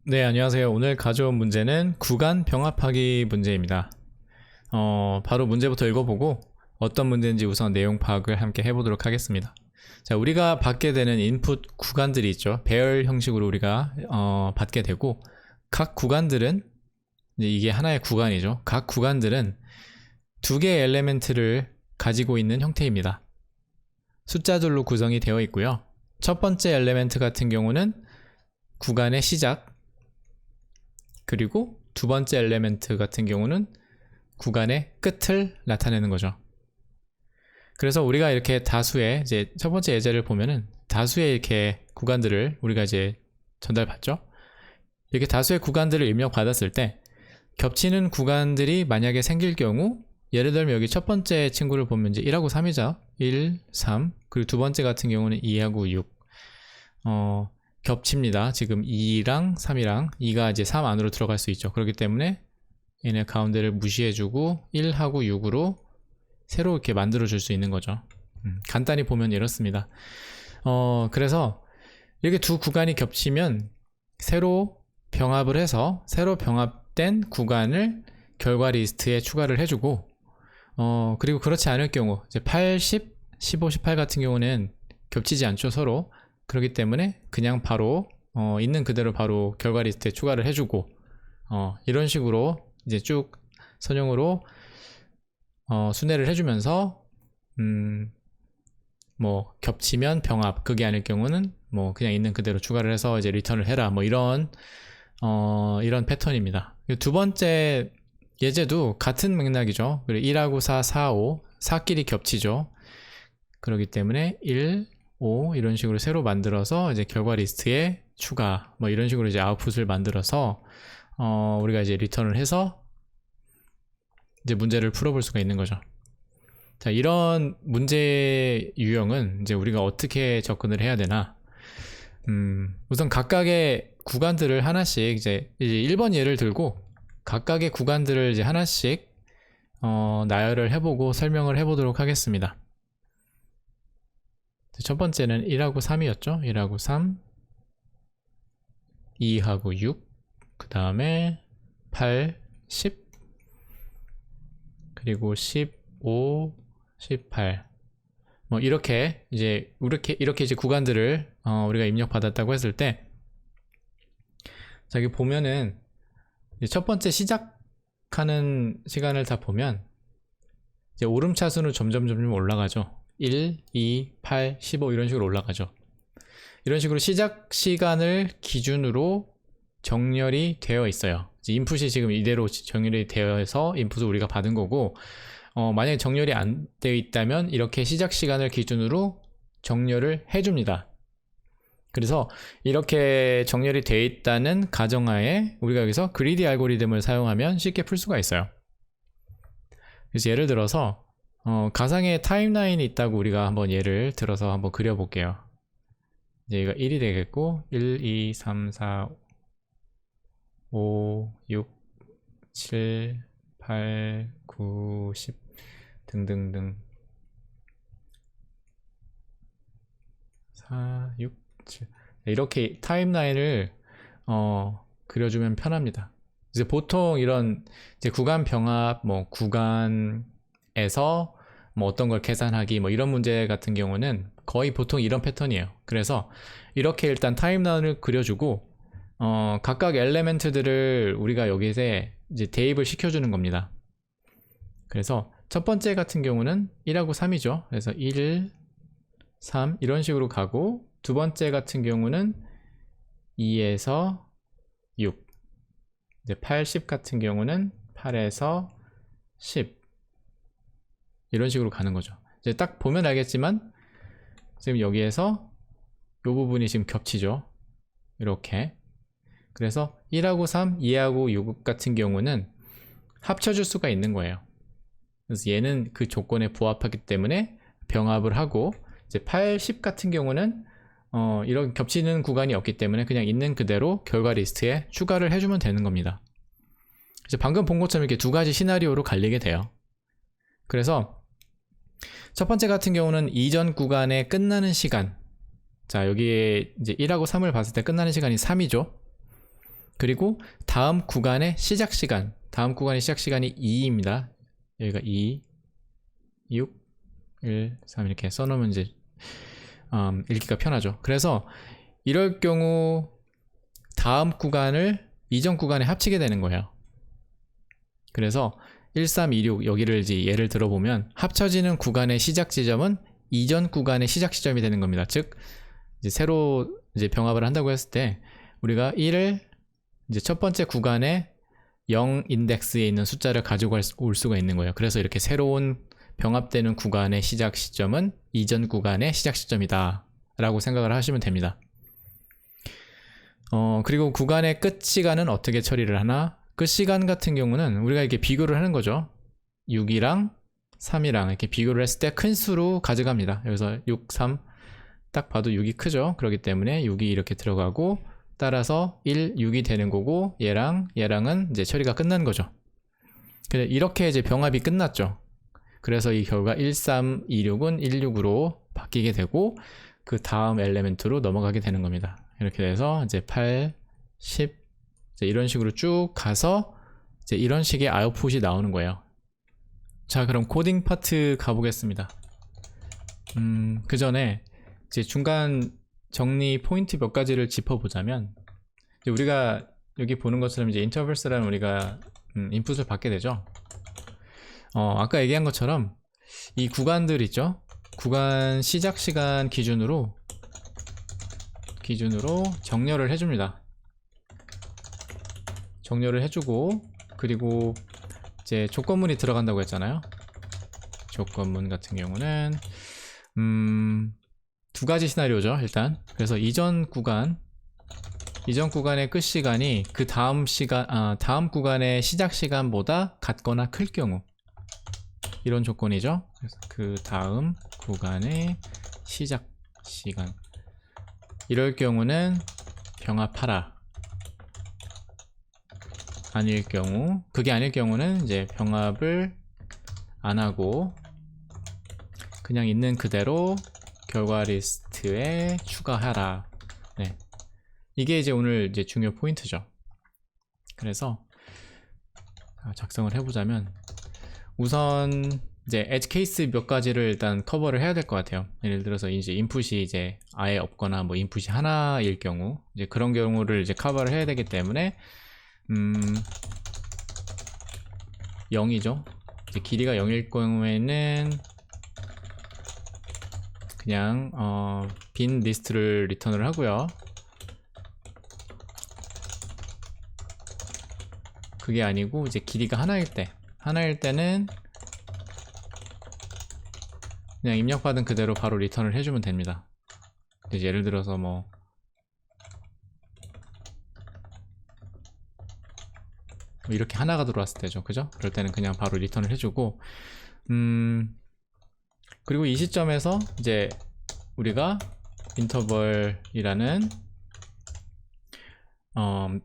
네, 안녕하세요. 오늘 가져온 문제는 구간 병합하기 문제입니다. 바로 문제부터 읽어보고 어떤 문제인지 우선 내용 파악을 함께 해보도록 하겠습니다. 자, 우리가 받게 되는 인풋 구간들이 있죠. 배열 형식으로 우리가 받게 되고, 각 구간들은 이제 이게 하나의 구간이죠. 각 구간들은 두 개의 엘리멘트를 가지고 있는 형태입니다. 숫자들로 구성이 되어 있고요. 첫 번째 엘리멘트 같은 경우는 구간의 시작, 그리고 두 번째 엘리멘트 같은 경우는 구간의 끝을 나타내는 거죠. 그래서 우리가 이렇게 다수의 이제 첫 번째 예제를 보면은 다수의 이렇게 구간들을 우리가 이제 전달받죠. 이렇게 다수의 구간들을 입력받았을 때 겹치는 구간들이 만약에 생길 경우, 예를 들면 여기 첫 번째 친구를 보면 이제 1하고 3이죠. 1, 3. 그리고 두 번째 같은 경우는 2하고 6. 겹칩니다. 지금 2랑 3이랑 2가 이제 3 안으로 들어갈 수 있죠. 그렇기 때문에 얘네 가운데를 무시해주고 1하고 6으로 새로 이렇게 만들어줄 수 있는 거죠. 간단히 보면 이렇습니다. 그래서 이렇게 두 구간이 겹치면 새로 병합을 해서 새로 병합된 구간을 결과 리스트에 추가를 해주고, 그리고 그렇지 않을 경우 이제 80, 15, 18 같은 경우는 겹치지 않죠, 서로. 그렇기 때문에 그냥 바로 있는 그대로 바로 결과 리스트에 추가를 해주고, 이런 식으로 이제 쭉 선형으로 순회를 해주면서 뭐 겹치면 병합, 그게 아닐 경우는 뭐 그냥 있는 그대로 추가를 해서 이제 리턴을 해라, 뭐 이런 패턴입니다. 두 번째 예제도 같은 맥락이죠. 1하고 4, 4, 5, 4끼리 겹치죠. 그렇기 때문에 1, 5 이런 식으로 새로 만들어서 이제 결과 리스트에 추가, 뭐 이런 식으로 이제 아웃풋을 만들어서 우리가 이제 리턴을 해서 이제 문제를 풀어볼 수가 있는 거죠. 자, 이런 문제 유형은 이제 우리가 어떻게 접근을 해야 되나? 우선 각각의 구간들을 하나씩 이제 1번 예를 들고 각각의 구간들을 이제 하나씩 나열을 해보고 설명을 해보도록 하겠습니다. 첫 번째는 1하고 3이었죠. 1하고 3, 2하고 6, 그 다음에 8, 10, 그리고 15, 18. 뭐 이렇게 이제 이제 구간들을 우리가 입력받았다고 했을 때, 자, 여기 보면은 첫 번째 시작하는 시간을 다 보면 이제 오름차순으로 점점 올라가죠. 1, 2, 8, 15 이런 식으로 올라가죠. 이런 식으로 시작 시간을 기준으로 정렬이 되어 있어요. 인풋이 지금 이대로 정렬이 되어서 인풋을 우리가 받은 거고, 만약에 정렬이 안 되어 있다면 이렇게 시작 시간을 기준으로 정렬을 해줍니다. 그래서 이렇게 정렬이 되어 있다는 가정하에 우리가 여기서 그리디 알고리즘을 사용하면 쉽게 풀 수가 있어요. 그래서 예를 들어서 가상의 타임라인이 있다고 우리가 한번 예를 들어서 한번 그려볼게요. 이제 이거 1이 되겠고 1, 2, 3, 4, 5, 6, 7, 8, 9, 10 등등등 4, 6, 7 이렇게 타임라인을 그려주면 편합니다. 이제 보통 이런 이제 구간 병합, 뭐 구간에서 뭐 어떤 걸 계산하기, 뭐 이런 문제 같은 경우는 거의 보통 이런 패턴이에요. 그래서 이렇게 일단 타임라인을 그려주고 각각 엘리멘트들을 우리가 여기서 이제 대입을 시켜주는 겁니다. 그래서 첫 번째 같은 경우는 1하고 3이죠. 그래서 1, 3 이런 식으로 가고, 두 번째 같은 경우는 2에서 6, 이제 80 같은 경우는 8에서 10 이런 식으로 가는 거죠. 이제 딱 보면 알겠지만 지금 여기에서 이 부분이 지금 겹치죠. 이렇게. 그래서 1하고 3, 2하고 6 같은 경우는 합쳐줄 수가 있는 거예요. 그래서 얘는 그 조건에 부합하기 때문에 병합을 하고, 이제 8, 10 같은 경우는 이런 겹치는 구간이 없기 때문에 그냥 있는 그대로 결과 리스트에 추가를 해주면 되는 겁니다. 이제 방금 본 것처럼 이렇게 두 가지 시나리오로 갈리게 돼요. 그래서 첫 번째 같은 경우는 이전 구간의 끝나는 시간, 자 여기에 이제 1하고 3을 봤을 때 끝나는 시간이 3이죠. 그리고 다음 구간의 시작 시간, 다음 구간의 시작 시간이 2입니다. 여기가 2, 6, 1, 3 이렇게 써놓으면 이제 읽기가 편하죠. 그래서 이럴 경우 다음 구간을 이전 구간에 합치게 되는 거예요. 그래서 1326 여기를 이제 예를 들어보면 합쳐지는 구간의 시작 지점은 이전 구간의 시작 지점이 되는 겁니다. 즉 이제 새로 이제 병합을 한다고 했을 때 우리가 1을 이제 첫 번째 구간에 0 인덱스에 있는 숫자를 가지고 올 수가 있는 거예요. 그래서 이렇게 새로운 병합되는 구간의 시작 시점은 이전 구간의 시작 시점이다 라고 생각을 하시면 됩니다. 그리고 구간의 끝 시간은 어떻게 처리를 하나? 끝 시간 같은 경우는 우리가 이렇게 비교를 하는 거죠. 6이랑 3이랑 이렇게 비교를 했을 때 큰 수로 가져갑니다. 여기서 6, 3 딱 봐도 6이 크죠. 그렇기 때문에 6이 이렇게 들어가고 따라서 1, 6이 되는 거고 얘랑은 이제 처리가 끝난 거죠. 이렇게 이제 병합이 끝났죠. 그래서 이 결과 1326은 16으로 바뀌게 되고 그 다음 엘리멘트로 넘어가게 되는 겁니다. 이렇게 돼서 이제 8, 10 이제 이런 식으로 쭉 가서 이제 이런 식의 아웃풋이 나오는 거예요. 자, 그럼 코딩 파트 가보겠습니다. 그 전에 이제 중간 정리 포인트 몇 가지를 짚어보자면 이제 우리가 여기 보는 것처럼 이제 인터벌스라는 우리가 인풋을 받게 되죠. 아까 얘기한 것처럼 이 구간들 있죠. 구간 시작 시간 기준으로 정렬을 해줍니다. 정렬을 해주고 그리고 이제 조건문이 들어간다고 했잖아요. 조건문 같은 경우는 두 가지 시나리오죠. 일단 그래서 이전 구간의 끝 시간이 그 다음 구간의 시작 시간보다 같거나 클 경우 이런 조건이죠. 그래서 그 다음 구간의 시작 시간 이럴 경우는 병합하라. 그게 아닐 경우는 이제 병합을 안 하고 그냥 있는 그대로 결과 리스트에 추가하라. 네. 이게 이제 오늘 이제 중요 포인트죠. 그래서 작성을 해보자면 우선 이제 에지 케이스 몇 가지를 일단 커버를 해야 될 것 같아요. 예를 들어서 이제 인풋이 이제 아예 없거나 뭐 인풋이 하나일 경우 이제 그런 경우를 이제 커버를 해야 되기 때문에 0이죠. 이제 길이가 0일 경우에는 그냥 빈 리스트를 리턴을 하고요. 그게 아니고 이제 길이가 하나일 때는 그냥 입력받은 그대로 바로 리턴을 해주면 됩니다. 이제 예를 들어서 뭐 이렇게 하나가 들어왔을 때죠. 그죠? 그럴 때는 그냥 바로 리턴을 해주고 그리고 이 시점에서 이제 우리가 인터벌이라는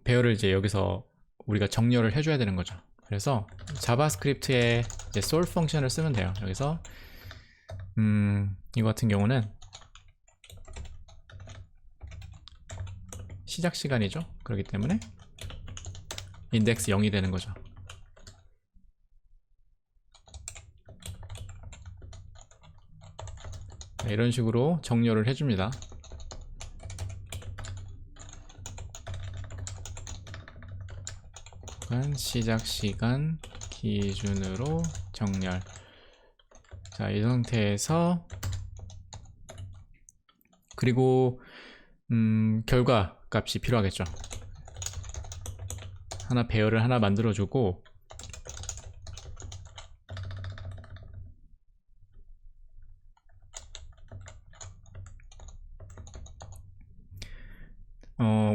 배열을 이제 여기서 우리가 정렬을 해줘야 되는 거죠. 그래서 자바스크립트에 이제 solve 펑션을 쓰면 돼요. 여기서 이거 같은 경우는 시작 시간이죠. 그렇기 때문에 인덱스 0이 되는 거죠. 이런 식으로 정렬을 해줍니다. 시작 시간 기준으로 정렬. 자, 이 상태에서 그리고 결과 값이 필요하겠죠. 배열을 하나 만들어주고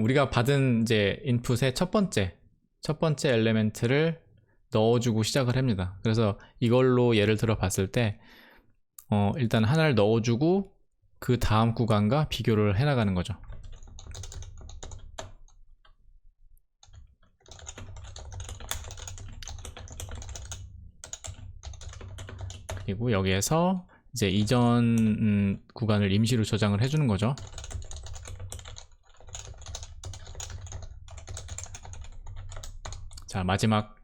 우리가 받은 이제 인풋의 첫 번째 엘리멘트를 넣어주고 시작을 합니다. 그래서 이걸로 예를 들어 봤을 때 일단 하나를 넣어주고 그 다음 구간과 비교를 해나가는 거죠. 그리고 여기에서 이제 이전 구간을 임시로 저장을 해주는 거죠. 자, 마지막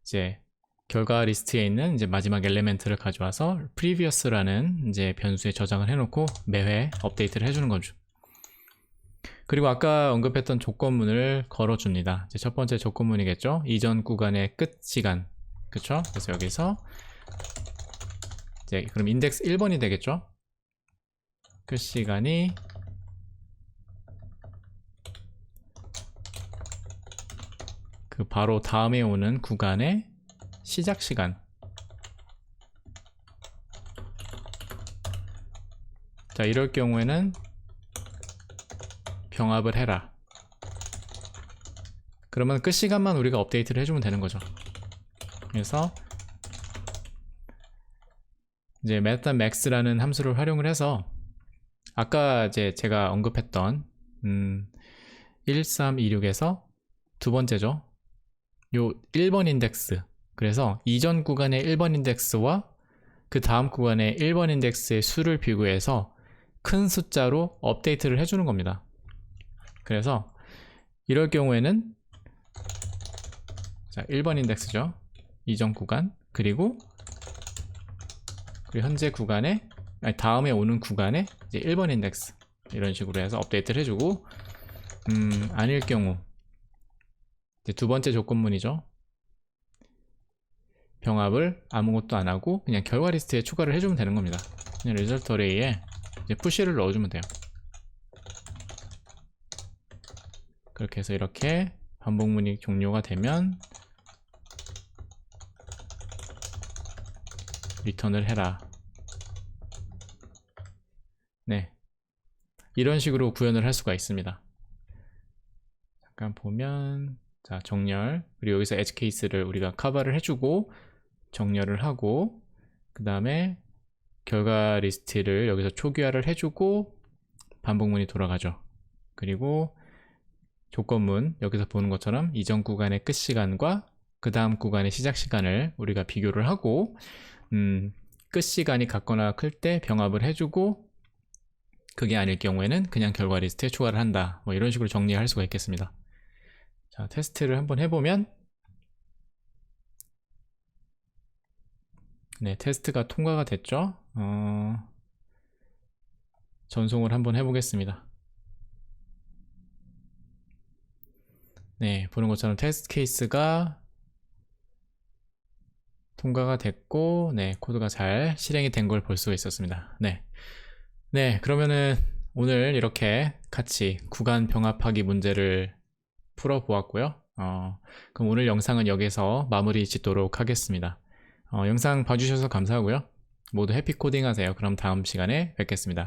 이제 결과 리스트에 있는 이제 마지막 엘리멘트를 가져와서 previous라는 이제 변수에 저장을 해놓고 매회 업데이트를 해주는 거죠. 그리고 아까 언급했던 조건문을 걸어줍니다. 이제 첫 번째 조건문이겠죠. 이전 구간의 끝 시간, 그쵸? 그래서 여기서 이제 그럼 인덱스 1번이 되겠죠. 끝 시간이 그 바로 다음에 오는 구간의 시작 시간. 자, 이럴 경우에는 병합을 해라. 그러면 끝 시간만 우리가 업데이트를 해주면 되는 거죠. 그래서 이제 metaMax라는 함수를 활용을 해서 아까 이제 제가 언급했던 1326에서 두 번째죠. 요 1번 인덱스. 그래서 이전 구간의 1번 인덱스와 그 다음 구간의 1번 인덱스의 수를 비교해서 큰 숫자로 업데이트를 해주는 겁니다. 그래서 이럴 경우에는 자, 1번 인덱스죠. 이전 구간. 그리고 현재 구간에 다음에 오는 구간에 이제 1번 인덱스 이런 식으로 해서 업데이트를 해주고 아닐 경우 이제 두 번째 조건문이죠. 병합을 아무것도 안 하고 그냥 결과 리스트에 추가를 해주면 되는 겁니다. 그냥 리절트 어레이에 이제 푸시를 넣어주면 돼요. 그렇게 해서 이렇게 반복문이 종료가 되면 리턴을 해라. 네, 이런 식으로 구현을 할 수가 있습니다. 잠깐 보면 자, 정렬, 그리고 여기서 엣지 케이스를 우리가 커버를 해주고 정렬을 하고 그 다음에 결과 리스트를 여기서 초기화를 해주고 반복문이 돌아가죠. 그리고 조건문 여기서 보는 것처럼 이전 구간의 끝 시간과 그 다음 구간의 시작 시간을 우리가 비교를 하고 끝 시간이 같거나 클 때 병합을 해주고 그게 아닐 경우에는 그냥 결과 리스트에 추가를 한다. 뭐 이런 식으로 정리할 수가 있겠습니다. 자, 테스트를 한번 해보면 네, 테스트가 통과가 됐죠. 전송을 한번 해보겠습니다. 네, 보는 것처럼 테스트 케이스가 통과가 됐고 네, 코드가 잘 실행이 된 걸 볼 수가 있었습니다. 네, 그러면은 오늘 이렇게 같이 구간 병합하기 문제를 풀어보았고요. 그럼 오늘 영상은 여기서 마무리 짓도록 하겠습니다. 영상 봐주셔서 감사하고요. 모두 해피 코딩 하세요. 그럼 다음 시간에 뵙겠습니다.